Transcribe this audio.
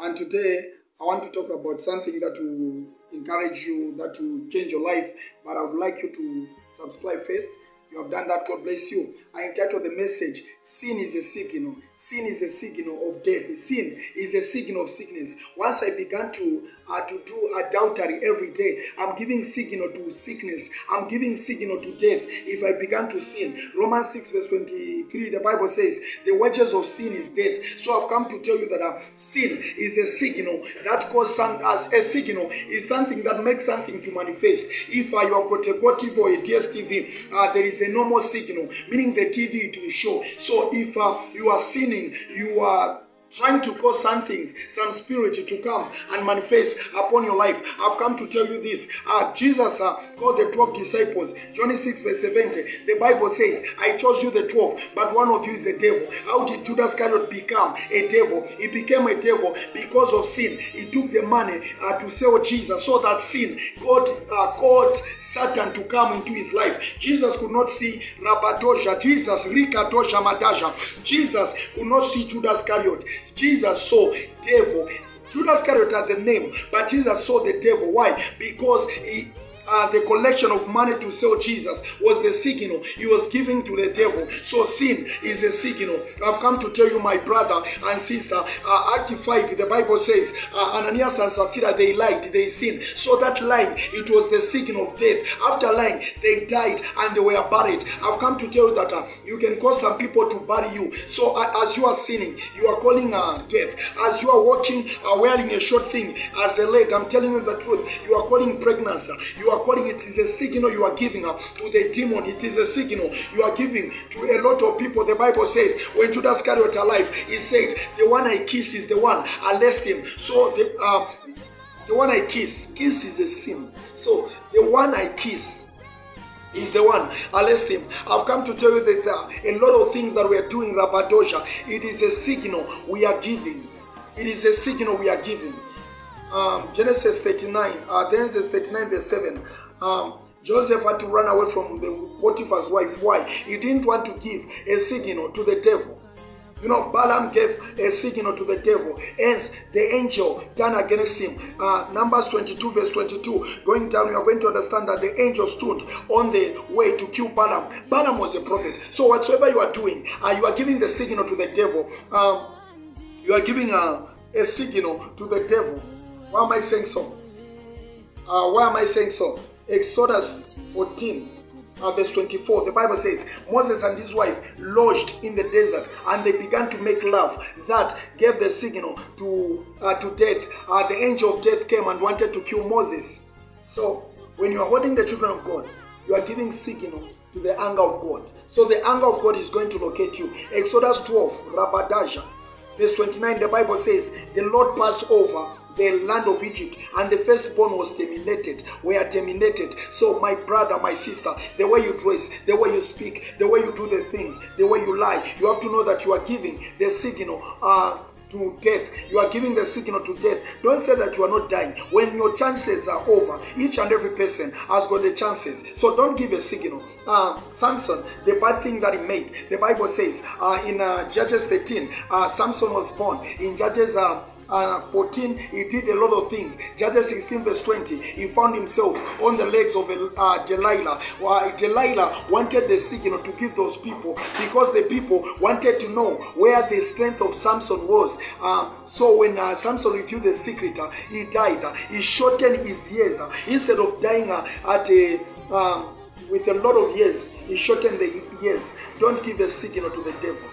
And today I want to talk about something that will encourage you, that will change your life. But I would like you to subscribe first. You have done that, God bless you. I entitled the message, Sin is a Signal. Sin is a signal of death. Sin is a signal of sickness. Once I began to do adultery every day, I'm giving signal to sickness. I'm giving signal to death. If I began to sin, Romans 6 verse 23, the Bible says, the wages of sin is death. So I've come to tell you that sin is a signal that causes as a signal is something that makes something to manifest. If you are got a GoTV or a DSTV, there is a normal signal, meaning the TV it will show. So if you are sinning, you are trying to cause some things, some spirit to come and manifest upon your life. I've come to tell you this. Jesus called the 12 disciples. John 6 verse 70. The Bible says, I chose you the 12, but one of you is a devil. How did Judas Iscariot become a devil? He became a devil because of sin. He took the money to sell Jesus, so that sin called Satan to come into his life. Jesus could not see Rabadosha, Jesus Rikadosha Madaja. Jesus could not see Judas Iscariot. Jesus saw devil. Judas Iscariot had the name, but Jesus saw the devil. Why? Because the collection of money to sell Jesus was the signal he was giving to the devil. So sin is a signal. I've come to tell you, my brother and sister, Act 5, the Bible says, Ananias and Sapphira, they lied, they sinned. So that lying, it was the signal of death. After lying, they died and they were buried. I've come to tell you that you can cause some people to bury you. So as you are sinning, you are calling death. As you are walking, wearing a short thing as a leg, I'm telling you the truth, you are calling pregnancy. You are calling, it is a signal you are giving to the demon. It is a signal you are giving to a lot of people. The Bible says when Judas Iscariot alive, he said, the one I kiss is the one, arrest him. So the one I kiss is a sin. So the one I kiss is the one, arrest him. I've come to tell you that a lot of things that we are doing, Rabadosha, it is a signal we are giving. It is a signal we are giving. Genesis 39 verse 7. Joseph had to run away from the Potiphar's wife. Why? He didn't want to give a signal to the devil. You know, Balaam gave a signal to the devil. Hence, the angel turned against him. Numbers 22 verse 22. Going down, you are going to understand that the angel stood on the way to kill Balaam. Balaam was a prophet. So whatsoever you are doing, you are giving the signal to the devil. You are giving a signal to the devil. Why am I saying so? Exodus 14 verse 24. The Bible says, Moses and his wife lodged in the desert, and they began to make love. That gave the signal to death. The angel of death came and wanted to kill Moses. So when you are holding the children of God, you are giving signal to the anger of God. So the anger of God is going to locate you. Exodus 12, Rabadaja, verse 29, the Bible says, the Lord passed over the land of Egypt, and the firstborn was terminated. So my brother, my sister, the way you dress, the way you speak, the way you do the things, the way you lie, you have to know that you are giving the signal to death. You are giving the signal to death. Don't say that you are not dying. When your chances are over, each and every person has got the chances. So don't give a signal. Samson, the bad thing that he made, the Bible says in Judges 13, Samson was born. In Judges 14, he did a lot of things. Judges 16 verse 20, he found himself on the legs of Delilah. Delilah wanted the signal to give those people, because the people wanted to know where the strength of Samson was. So when Samson revealed the secret, he died. He shortened his years. Instead of dying with a lot of years, he shortened the years. Don't give a signal to the devil.